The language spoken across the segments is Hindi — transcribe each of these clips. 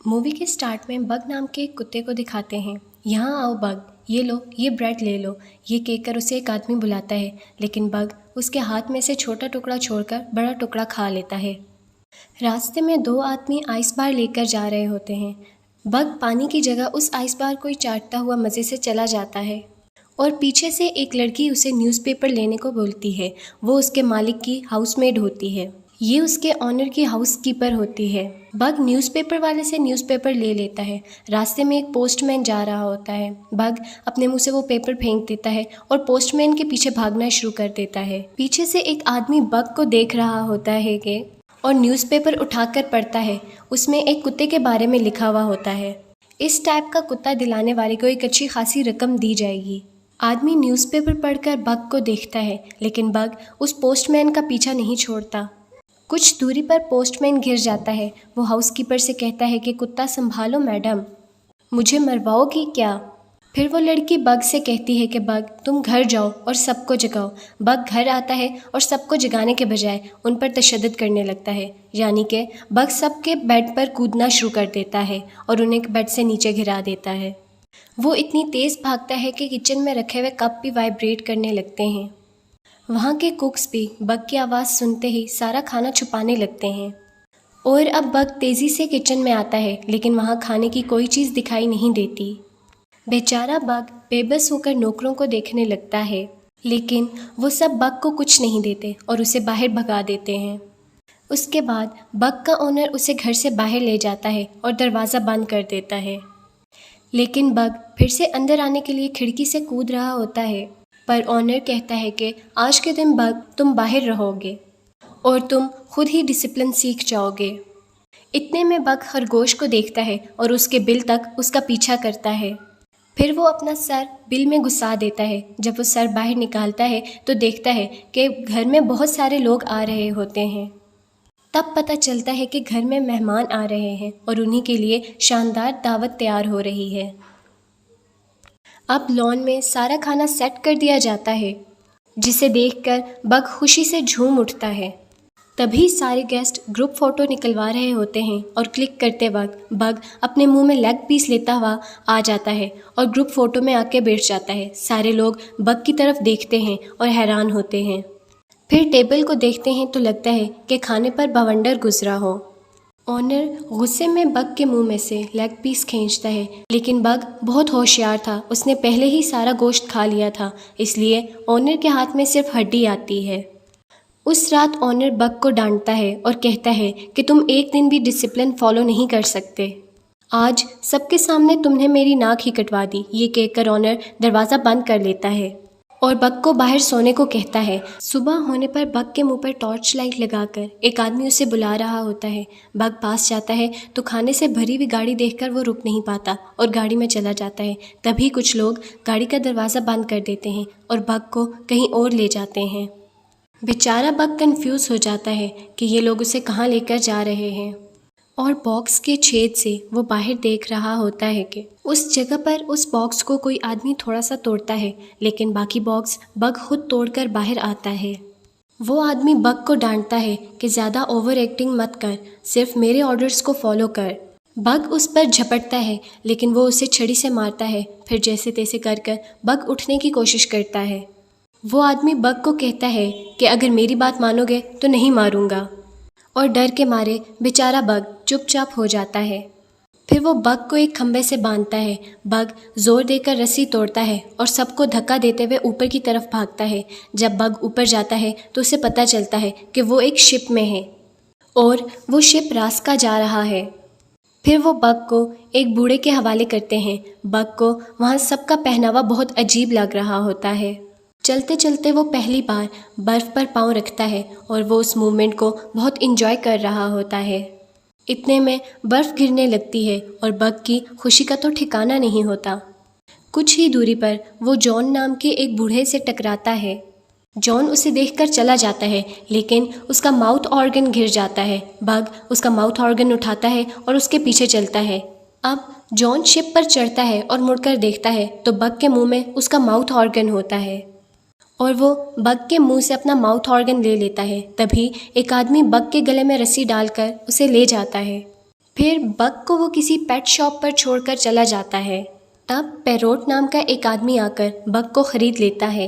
मूवी के स्टार्ट में बग नाम के एक कुत्ते को दिखाते हैं। यहाँ आओ बग, ये लो, ये ब्रेड ले लो, ये कहकर उसे एक आदमी बुलाता है, लेकिन बग उसके हाथ में से छोटा टुकड़ा छोड़कर बड़ा टुकड़ा खा लेता है। रास्ते में दो आदमी आइस बार लेकर जा रहे होते हैं। बग पानी की जगह उस आइस बार को ही चाटता हुआ मज़े से चला जाता है और पीछे से एक लड़की उसे न्यूज़पेपर लेने को बोलती है। वो उसके मालिक की हाउसमेड होती है। ये उसके ऑनर की हाउसकीपर होती है। बग न्यूज़पेपर वाले से न्यूज़पेपर ले लेता है। रास्ते में एक पोस्टमैन जा रहा होता है। बग अपने मुंह से वो पेपर फेंक देता है और पोस्टमैन के पीछे भागना शुरू कर देता है। पीछे से एक आदमी बग को देख रहा होता है कि और न्यूज़पेपर उठाकर पढ़ता है। उसमें एक कुत्ते के बारे में लिखा हुआ होता है, इस टाइप का कुत्ता दिलाने वाले को एक अच्छी खासी रकम दी जाएगी। आदमी न्यूज़पेपर पढ़कर बग को देखता है, लेकिन बग उस पोस्टमैन का पीछा नहीं छोड़ता। कुछ दूरी पर पोस्टमैन गिर जाता है। वो हाउसकीपर से कहता है कि कुत्ता संभालो मैडम, मुझे मरवाओगी क्या? फिर वो लड़की बग से कहती है कि बग तुम घर जाओ और सबको जगाओ। बग घर आता है और सबको जगाने के बजाय उन पर तशद्दुद करने लगता है, यानी कि बग सबके बेड पर कूदना शुरू कर देता है और उन्हें बेड से नीचे गिरा देता है। वो इतनी तेज़ भागता है कि किचन में रखे हुए कप भी वाइब्रेट करने लगते हैं। वहाँ के कुक्स भी बग की आवाज़ सुनते ही सारा खाना छुपाने लगते हैं और अब बग तेज़ी से किचन में आता है, लेकिन वहाँ खाने की कोई चीज़ दिखाई नहीं देती। बेचारा बग बेबस होकर नौकरों को देखने लगता है, लेकिन वो सब बग को कुछ नहीं देते और उसे बाहर भगा देते हैं। उसके बाद बग का ओनर उसे घर से बाहर ले जाता है और दरवाज़ा बंद कर देता है, लेकिन बग फिर से अंदर आने के लिए खिड़की से कूद रहा होता है, पर ऑनर कहता है कि आज के दिन बग तुम बाहर रहोगे और तुम खुद ही डिसिप्लिन सीख जाओगे। इतने में बग खरगोश को देखता है और उसके बिल तक उसका पीछा करता है। फिर वो अपना सर बिल में घुसा देता है। जब वो सर बाहर निकालता है तो देखता है कि घर में बहुत सारे लोग आ रहे होते हैं। तब पता चलता है कि घर में मेहमान आ रहे हैं और उन्हीं के लिए शानदार दावत तैयार हो रही है। अब लॉन में सारा खाना सेट कर दिया जाता है, जिसे देखकर बग खुशी से झूम उठता है। तभी सारे गेस्ट ग्रुप फ़ोटो निकलवा रहे होते हैं और क्लिक करते वक्त बग अपने मुंह में लेग पीस लेता हुआ आ जाता है और ग्रुप फ़ोटो में आके बैठ जाता है। सारे लोग बग की तरफ देखते हैं और हैरान होते हैं। फिर टेबल को देखते हैं तो लगता है कि खाने पर बवंडर गुजरा हो। ऑनर गुस्से में बग के मुंह में से लेग पीस खींचता है, लेकिन बग बहुत होशियार था। उसने पहले ही सारा गोश्त खा लिया था, इसलिए ऑनर के हाथ में सिर्फ हड्डी आती है। उस रात ऑनर बग को डांटता है और कहता है कि तुम एक दिन भी डिसिप्लिन फॉलो नहीं कर सकते। आज सबके सामने तुमने मेरी नाक ही कटवा दी। ये कहकर ऑनर दरवाज़ा बंद कर लेता है और बग को बाहर सोने को कहता है। सुबह होने पर बग के मुंह पर टॉर्च लाइट लगाकर एक आदमी उसे बुला रहा होता है। बग पास जाता है तो खाने से भरी हुई गाड़ी देखकर वो रुक नहीं पाता और गाड़ी में चला जाता है। तभी कुछ लोग गाड़ी का दरवाज़ा बंद कर देते हैं और बग को कहीं और ले जाते हैं। बेचारा बग कंफ्यूज हो जाता है कि ये लोग उसे कहाँ लेकर जा रहे हैं और बॉक्स के छेद से वो बाहर देख रहा होता है कि उस जगह पर उस बॉक्स को कोई आदमी थोड़ा सा तोड़ता है, लेकिन बाकी बॉक्स बग खुद तोड़कर बाहर आता है। वो आदमी बग को डांटता है कि ज़्यादा ओवर एक्टिंग मत कर, सिर्फ मेरे ऑर्डर्स को फॉलो कर। बग उस पर झपटता है, लेकिन वो उसे छड़ी से मारता है। फिर जैसे तैसे कर बग उठने की कोशिश करता है। वो आदमी बग को कहता है कि अगर मेरी बात मानोगे तो नहीं मारूंगा, और डर के मारे बेचारा बग चुपचाप हो जाता है। फिर वो बग को एक खंभे से बांधता है। बग जोर देकर रस्सी तोड़ता है और सबको धक्का देते हुए ऊपर की तरफ भागता है। जब बग ऊपर जाता है तो उसे पता चलता है कि वो एक शिप में है और वो शिप रास्का जा रहा है। फिर वो बग को एक बूढ़े के हवाले करते हैं। बग को वहाँ सबका पहनावा बहुत अजीब लग रहा होता है। चलते चलते वो पहली बार बर्फ़ पर पाँव रखता है और वो उस मूवमेंट को बहुत इंजॉय कर रहा होता है। इतने में बर्फ़ गिरने लगती है और बग की खुशी का तो ठिकाना नहीं होता। कुछ ही दूरी पर वो जॉन नाम के एक बूढ़े से टकराता है। जॉन उसे देखकर चला जाता है, लेकिन उसका माउथ ऑर्गन गिर जाता है। बग उसका माउथ ऑर्गन उठाता है और उसके पीछे चलता है। अब जॉन शिप पर चढ़ता है और मुड़कर देखता है तो बग के मुंह में उसका माउथ ऑर्गन होता है और वो बग के मुंह से अपना माउथ ऑर्गन ले लेता है। तभी एक आदमी बग के गले में रस्सी डालकर उसे ले जाता है। फिर बग को वो किसी पेट शॉप पर छोड़कर चला जाता है। तब पैरोट नाम का एक आदमी आकर बग को ख़रीद लेता है।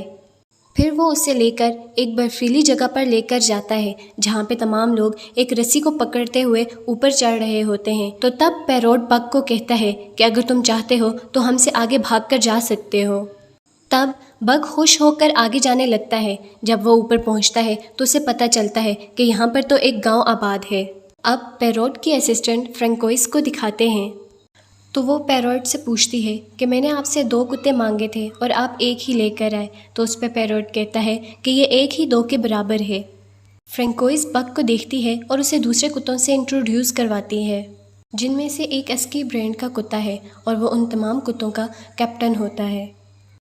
फिर वो उसे लेकर एक बर्फीली जगह पर लेकर जाता है जहाँ पे तमाम लोग एक रस्सी को पकड़ते हुए ऊपर चढ़ रहे होते हैं। तो तब पैरोट बग को कहता है कि अगर तुम चाहते हो तो हमसे आगे भागकर जा सकते हो। तब बग खुश होकर आगे जाने लगता है। जब वो ऊपर पहुँचता है तो उसे पता चलता है कि यहाँ पर तो एक गांव आबाद है। अब पैरोट की असिस्टेंट फ्रेंकोइस को दिखाते हैं तो वो पैरोट से पूछती है कि मैंने आपसे 2 कुत्ते मांगे थे और आप एक ही लेकर आए। तो उस पर पैरोट कहता है कि ये एक ही 2 के बराबर है। फ्रेंकोइस बग को देखती है और उसे दूसरे कुत्तों से इंट्रोड्यूस करवाती है, जिनमें से एक अस्की ब्रांड का कुत्ता है और वो उन तमाम कुत्तों का कैप्टन होता है।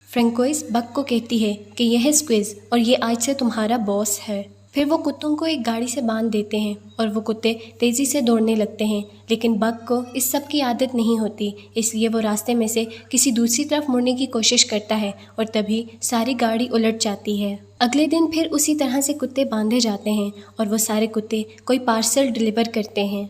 फ्रेंकोइस बग को कहती है कि यह है स्क्विज और ये आज से तुम्हारा बॉस है। फिर वो कुत्तों को एक गाड़ी से बांध देते हैं और वो कुत्ते तेज़ी से दौड़ने लगते हैं, लेकिन बग को इस सब की आदत नहीं होती, इसलिए वो रास्ते में से किसी दूसरी तरफ मुड़ने की कोशिश करता है और तभी सारी गाड़ी उलट जाती है। अगले दिन फिर उसी तरह से कुत्ते बांधे जाते हैं और वो सारे कुत्ते कोई पार्सल डिलीवर करते हैं।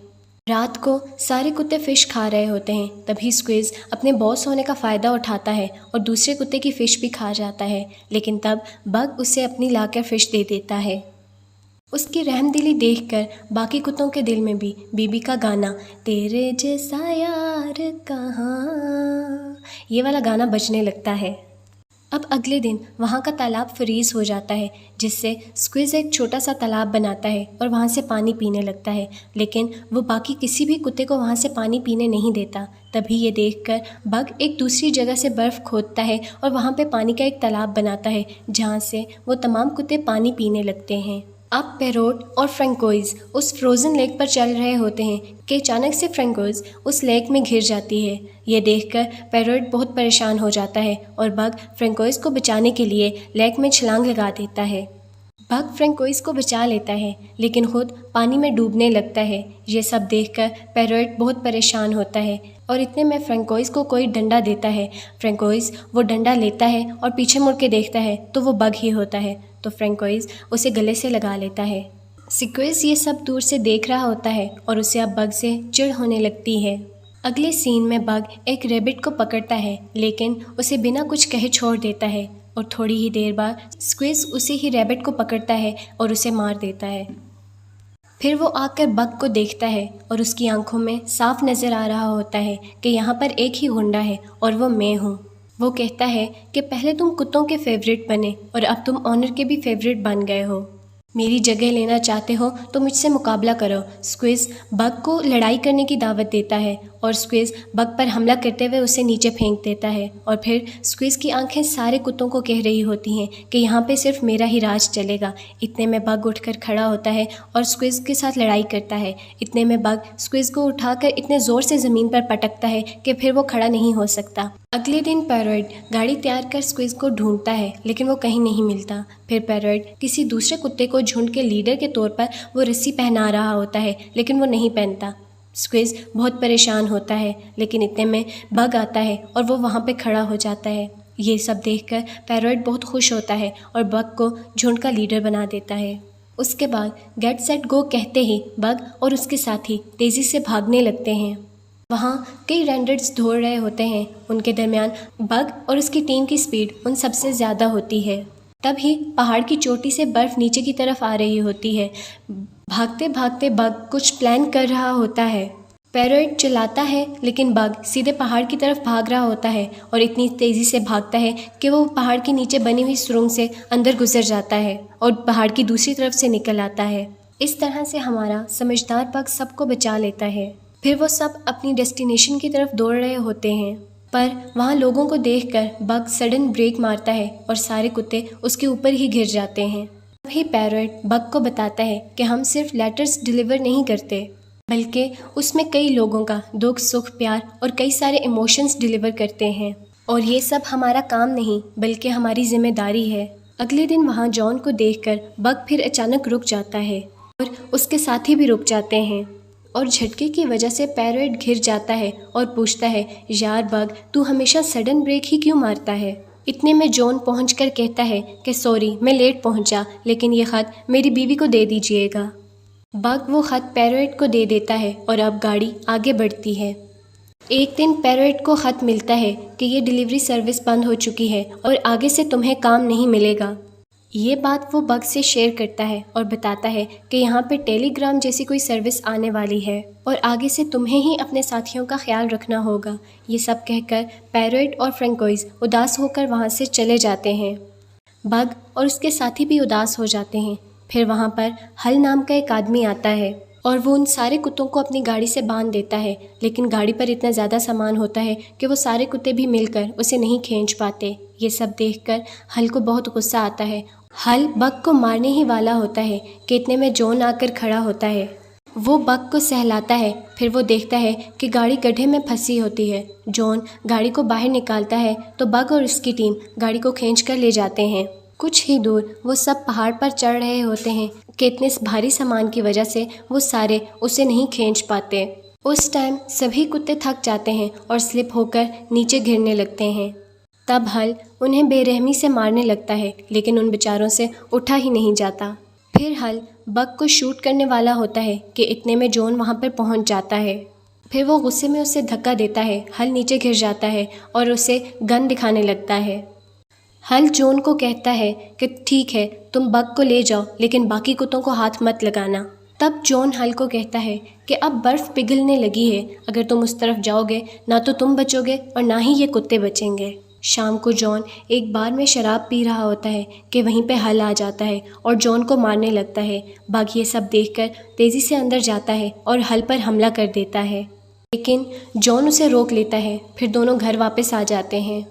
रात को सारे कुत्ते फ़िश खा रहे होते हैं, तभी स्क्विज अपने बॉस होने का फ़ायदा उठाता है और दूसरे कुत्ते की फ़िश भी खा जाता है, लेकिन तब बग उसे अपनी लाकर फ़िश दे देता है। उसकी रहमदिली देखकर बाकी कुत्तों के दिल में भी बीबी का गाना तेरे जैसा यार कहाँ, ये वाला गाना बजने लगता है। अब अगले दिन वहाँ का तालाब फ्रीज़ हो जाता है, जिससे स्क्विज एक छोटा सा तालाब बनाता है और वहाँ से पानी पीने लगता है, लेकिन वो बाकी किसी भी कुत्ते को वहाँ से पानी पीने नहीं देता। तभी ये देखकर बग एक दूसरी जगह से बर्फ़ खोदता है और वहाँ पे पानी का एक तालाब बनाता है, जहाँ से वो तमाम कुत्ते पानी पीने लगते हैं। अब पैरोट और फ्रेंकोइस उस फ्रोज़न लेक पर चल रहे होते हैं कि अचानक से फ्रेंकोइस उस लेक में घिर जाती है। ये देखकर पैरोट बहुत परेशान हो जाता है और बग फ्रेंकोइस को बचाने के लिए लेक में छलांग लगा देता है। बग फ्रेंकोइस को बचा लेता है, लेकिन खुद पानी में डूबने लगता है। ये सब देखकर पैरोट बहुत परेशान होता है और इतने में फ्रेंकोइस को कोई डंडा देता है। फ्रेंकोइस वो डंडा लेता है और पीछे मुड़ के देखता है तो वो बग ही होता है, तो फ्रेंकोइस उसे गले से लगा लेता है। स्क्विज ये सब दूर से देख रहा होता है और उसे अब बग से चिढ़ होने लगती है। अगले सीन में बग एक रैबिट को पकड़ता है, लेकिन उसे बिना कुछ कहे छोड़ देता है और थोड़ी ही देर बाद स्क्विज उसे ही रैबिट को पकड़ता है और उसे मार देता है। फिर वो आकर बग को देखता है और उसकी आंखों में साफ नज़र आ रहा होता है कि यहाँ पर एक ही गुंडा है और वो मैं हूँ। वो कहता है कि पहले तुम कुत्तों के फेवरेट बने और अब तुम ऑनर के भी फेवरेट बन गए हो। मेरी जगह लेना चाहते हो तो मुझसे मुकाबला करो। स्क्विज बग को लड़ाई करने की दावत देता है और स्क्विज बग पर हमला करते हुए उसे नीचे फेंक देता है और फिर स्क्विज की आंखें सारे कुत्तों को कह रही होती हैं कि यहाँ पे सिर्फ मेरा ही राज चलेगा। इतने में बग उठकर खड़ा होता है और स्क्विज के साथ लड़ाई करता है। इतने में बग स्क्विज को उठाकर इतने ज़ोर से ज़मीन पर पटकता है कि फिर वो खड़ा नहीं हो सकता। अगले दिन पैरोट गाड़ी तैयार कर स्क्विज को ढूंढता है, लेकिन वो कहीं नहीं मिलता। फिर पैरोट किसी दूसरे कुत्ते को झुंड के लीडर के तौर पर वो रस्सी पहना रहा होता है, लेकिन वो नहीं पहनता। स्क्विज बहुत परेशान होता है, लेकिन इतने में बग आता है और वो वहाँ पे खड़ा हो जाता है। ये सब देखकर पैरोट बहुत खुश होता है और बग को झुंड का लीडर बना देता है। उसके बाद गेट सेट गो कहते ही बग और उसके साथी तेज़ी से भागने लगते हैं। वहाँ कई रेंडर्स दौड़ रहे होते हैं, उनके दरमियान बग और उसकी टीम की स्पीड उन सबसे ज़्यादा होती है। तभी पहाड़ की चोटी से बर्फ़ नीचे की तरफ आ रही होती है। भागते भागते बग कुछ प्लान कर रहा होता है। पैरोट चिल्लाता है, लेकिन बग सीधे पहाड़ की तरफ भाग रहा होता है और इतनी तेज़ी से भागता है कि वो पहाड़ के नीचे बनी हुई सुरंग से अंदर गुजर जाता है और पहाड़ की दूसरी तरफ से निकल आता है। इस तरह से हमारा समझदार बग सबको बचा लेता है। फिर वो सब अपनी डेस्टिनेशन की तरफ दौड़ रहे होते हैं, पर वहाँ लोगों को देखकर बग सडन ब्रेक मारता है और सारे कुत्ते उसके ऊपर ही गिर जाते हैं। तभी पैरोट बग को बताता है कि हम सिर्फ लेटर्स डिलीवर नहीं करते, बल्कि उसमें कई लोगों का दुख, सुख, प्यार और कई सारे इमोशंस डिलीवर करते हैं और ये सब हमारा काम नहीं बल्कि हमारी जिम्मेदारी है। अगले दिन वहाँ जॉन को देखकर बग फिर अचानक रुक जाता है और उसके साथी भी रुक जाते हैं और झटके की वजह से पैरोट घिर जाता है और पूछता है, यार बग, तू हमेशा सडन ब्रेक ही क्यों मारता है? इतने में जॉन पहुंचकर कहता है कि सॉरी, मैं लेट पहुंचा, लेकिन ये ख़त मेरी बीवी को दे दीजिएगा। बग वो खत पैरोट को दे देता है और अब गाड़ी आगे बढ़ती है। एक दिन पैरोट को खत मिलता है कि ये डिलीवरी सर्विस बंद हो चुकी है और आगे से तुम्हें काम नहीं मिलेगा। ये बात वो बग से शेयर करता है और बताता है कि यहाँ पे टेलीग्राम जैसी कोई सर्विस आने वाली है और आगे से तुम्हें ही अपने साथियों का ख्याल रखना होगा। ये सब कहकर पैरोट और फ्रैंकोइस उदास होकर वहाँ से चले जाते हैं। बग और उसके साथी भी उदास हो जाते हैं। फिर वहाँ पर हल नाम का एक आदमी आता है और वो उन सारे कुत्तों को अपनी गाड़ी से बांध देता है, लेकिन गाड़ी पर इतना ज़्यादा सामान होता है कि वो सारे कुत्ते भी मिलकर उसे नहीं खींच पाते। ये सब देखकर हल को बहुत गुस्सा आता है। हल बग को मारने ही वाला होता है कि इतने में जॉन आकर खड़ा होता है। वो बग को सहलाता है। फिर वो देखता है कि गाड़ी गड्ढे में फंसी होती है। जॉन गाड़ी को बाहर निकालता है तो बग और उसकी टीम गाड़ी को खींच कर ले जाते हैं। कुछ ही दूर वो सब पहाड़ पर चढ़ रहे होते हैं कि इतने भारी सामान की वजह से वो सारे उसे नहीं खींच पाते। उस टाइम सभी कुत्ते थक जाते हैं और स्लिप होकर नीचे गिरने लगते हैं। तब हल उन्हें बेरहमी से मारने लगता है, लेकिन उन बेचारों से उठा ही नहीं जाता। फिर हल बग को शूट करने वाला होता है कि इतने में जॉन वहाँ पर पहुँच जाता है। फिर वो गुस्से में उसे धक्का देता है। हल नीचे गिर जाता है और उसे गन दिखाने लगता है। हल जॉन को कहता है कि ठीक है, तुम बग को ले जाओ, लेकिन बाकी कुत्तों को हाथ मत लगाना। तब जॉन हल को कहता है कि अब बर्फ़ पिघलने लगी है, अगर तुम उस तरफ जाओगे ना तो तुम बचोगे और ना ही ये कुत्ते बचेंगे। शाम को जॉन एक बार में शराब पी रहा होता है कि वहीं पे हल आ जाता है और जॉन को मारने लगता है। बग ये सब देखकर तेज़ी से अंदर जाता है और हल पर हमला कर देता है, लेकिन जॉन उसे रोक लेता है। फिर दोनों घर वापस आ जाते हैं।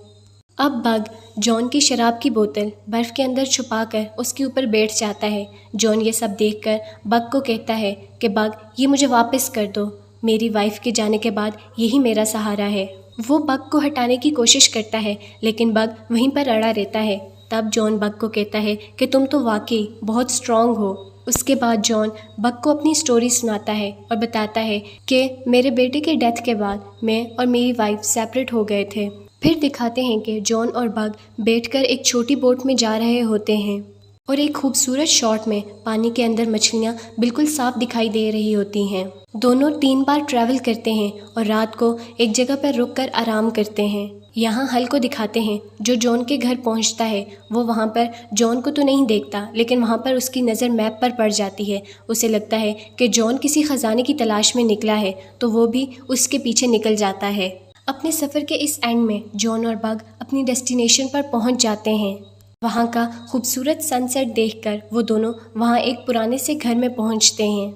अब बग जॉन की शराब की बोतल बर्फ़ के अंदर छुपाकर उसके ऊपर बैठ जाता है। जॉन ये सब देखकर बग को कहता है कि बग, ये मुझे वापस कर दो, मेरी वाइफ के जाने के बाद यही मेरा सहारा है। वो बग को हटाने की कोशिश करता है, लेकिन बग वहीं पर अड़ा रहता है। तब जॉन बग को कहता है कि तुम तो वाकई बहुत स्ट्रांग हो। उसके बाद जॉन बग को अपनी स्टोरी सुनाता है और बताता है कि मेरे बेटे के डेथ के बाद मैं और मेरी वाइफ सेपरेट हो गए थे। फिर दिखाते हैं कि जॉन और बग बैठकर एक छोटी बोट में जा रहे होते हैं और एक खूबसूरत शॉट में पानी के अंदर मछलियाँ बिल्कुल साफ दिखाई दे रही होती हैं। दोनों 3 बार ट्रैवल करते हैं और रात को एक जगह पर रुककर आराम करते हैं। यहाँ हल को दिखाते हैं जो जॉन के घर पहुँचता है। वो वहाँ पर जॉन को तो नहीं देखता, लेकिन वहाँ पर उसकी नज़र मैप पर पड़ जाती है। उसे लगता है कि जॉन किसी ख़जाने की तलाश में निकला है, तो वो भी उसके पीछे निकल जाता है। अपने सफ़र के इस एंड में जॉन और बग अपनी डेस्टिनेशन पर पहुंच जाते हैं। वहां का खूबसूरत सनसेट देखकर वो दोनों वहां एक पुराने से घर में पहुंचते हैं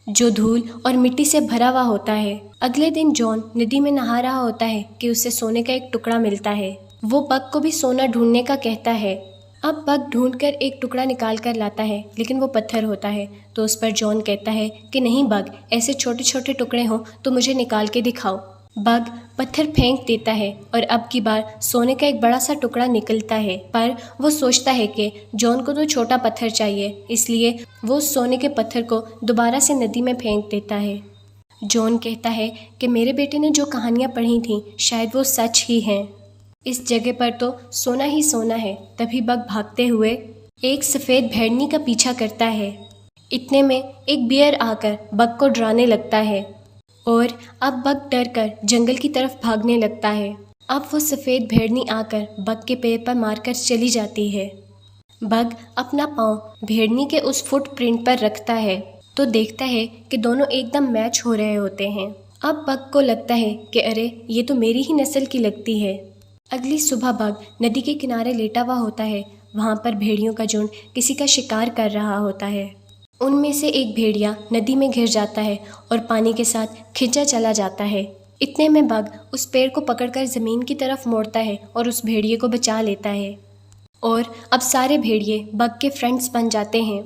जो धूल और मिट्टी से भरा हुआ होता है। अगले दिन जॉन नदी में नहा रहा होता है कि उसे सोने का एक टुकड़ा मिलता है। वो बग को भी सोना ढूंढने का कहता है। अब बग ढूंढकर एक टुकड़ा निकाल कर लाता है, लेकिन वो पत्थर होता है। तो उस पर जॉन कहता है कि नहीं बग, ऐसे छोटे छोटे टुकड़े हों तो मुझे निकाल के दिखाओ। बग पत्थर फेंक देता है और अब की बार सोने का एक बड़ा सा टुकड़ा निकलता है, पर वो सोचता है कि जॉन को तो छोटा पत्थर चाहिए, इसलिए वो सोने के पत्थर को दोबारा से नदी में फेंक देता है। जॉन कहता है कि मेरे बेटे ने जो कहानियाँ पढ़ी थीं शायद वो सच ही हैं, इस जगह पर तो सोना ही सोना है। तभी बग भागते हुए एक सफ़ेद भेड़नी का पीछा करता है। इतने में एक बियर आकर बग को डराने लगता है और अब बग डर कर जंगल की तरफ भागने लगता है। अब वो सफ़ेद भेड़नी आकर बग के पैर पर मारकर चली जाती है। बग अपना पाँव भेड़नी के उस फुटप्रिंट पर रखता है तो देखता है कि दोनों एकदम मैच हो रहे होते हैं। अब बग को लगता है कि अरे, ये तो मेरी ही नस्ल की लगती है। अगली सुबह बग नदी के किनारे लेटा हुआ होता है। वहाँ पर भेड़ियों का झुंड किसी का शिकार कर रहा होता है। उनमें से एक भेड़िया नदी में गिर जाता है और पानी के साथ खिंचा चला जाता है। इतने में बग उस पेड़ को पकड़कर ज़मीन की तरफ मोड़ता है और उस भेड़िए को बचा लेता है। और अब सारे भेड़िए बग के फ्रेंड्स बन जाते हैं।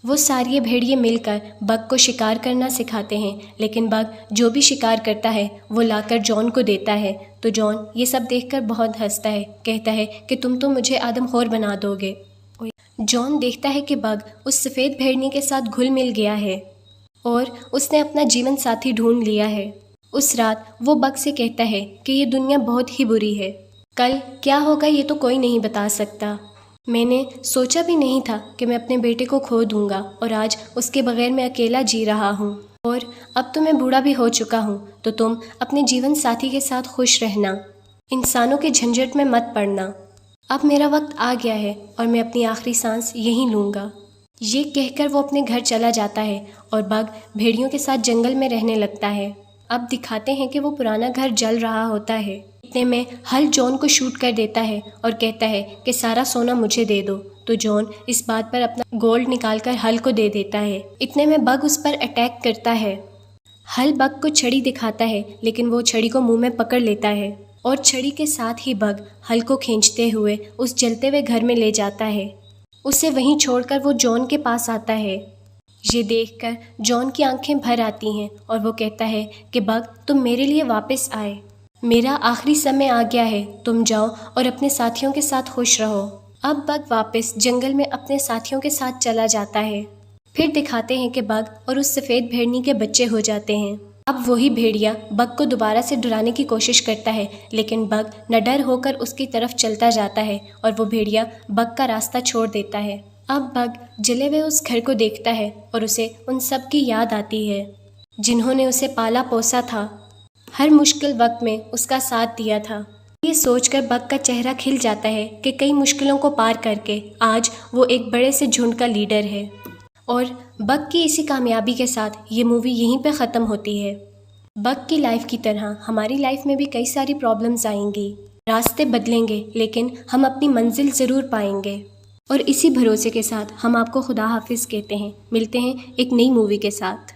वो सारे भेड़िए मिलकर बग को शिकार करना सिखाते हैं, लेकिन बग जो भी शिकार करता है वो लाकर जॉन को देता है। तो जॉन ये सब देखकर बहुत हंसता है, कहता है कि तुम तो मुझे आदमखोर बना दोगे। जॉन देखता है कि बग उस सफ़ेद भेड़नी के साथ घुल मिल गया है और उसने अपना जीवन साथी ढूंढ लिया है। उस रात वो बग से कहता है कि ये दुनिया बहुत ही बुरी है, कल क्या होगा ये तो कोई नहीं बता सकता। मैंने सोचा भी नहीं था कि मैं अपने बेटे को खो दूंगा और आज उसके बगैर मैं अकेला जी रहा हूँ। और अब तो मैं बूढ़ा भी हो चुका हूँ, तो तुम अपने जीवन साथी के साथ खुश रहना, इंसानों के झंझट में मत पड़ना। अब मेरा वक्त आ गया है और मैं अपनी आखिरी सांस यहीं लूँगा। ये कहकर वो अपने घर चला जाता है और बग भेड़ियों के साथ जंगल में रहने लगता है। अब दिखाते हैं कि वो पुराना घर जल रहा होता है। इतने में हल जॉन को शूट कर देता है और कहता है कि सारा सोना मुझे दे दो। तो जॉन इस बात पर अपना गोल्ड निकालकर हल को दे देता है। इतने में बग उस पर अटैक करता है। हल बग को छड़ी दिखाता है, लेकिन वो छड़ी को मुंह में पकड़ लेता है और छड़ी के साथ ही बग हल को खींचते हुए उस जलते हुए घर में ले जाता है। उसे वहीं छोड़कर वो जॉन के पास आता है। ये देखकर जॉन की आंखें भर आती हैं और वो कहता है कि बग, तुम मेरे लिए वापस आए। मेरा आखिरी समय आ गया है, तुम जाओ और अपने साथियों के साथ खुश रहो। अब बग वापस जंगल में अपने साथियों के साथ चला जाता है। फिर दिखाते हैं कि बग और उस सफ़ेद भेड़नी के बच्चे हो जाते हैं। अब वही भेड़िया बग को दोबारा से डराने की कोशिश करता है, लेकिन बग न डर होकर उसकी तरफ चलता जाता है और वो भेड़िया बग का रास्ता छोड़ देता है। अब बग जले हुए उस घर को देखता है और उसे उन सब की याद आती है जिन्होंने उसे पाला पोसा था, हर मुश्किल वक्त में उसका साथ दिया था। ये सोचकर बग का चेहरा खिल जाता है कि कई मुश्किलों को पार करके आज वो एक बड़े से झुंड का लीडर है। और बग की इसी कामयाबी के साथ ये मूवी यहीं पे ख़त्म होती है। बग की लाइफ की तरह हमारी लाइफ में भी कई सारी प्रॉब्लम्स आएंगी, रास्ते बदलेंगे, लेकिन हम अपनी मंजिल ज़रूर पाएंगे। और इसी भरोसे के साथ हम आपको खुदा हाफिज़ कहते हैं। मिलते हैं एक नई मूवी के साथ।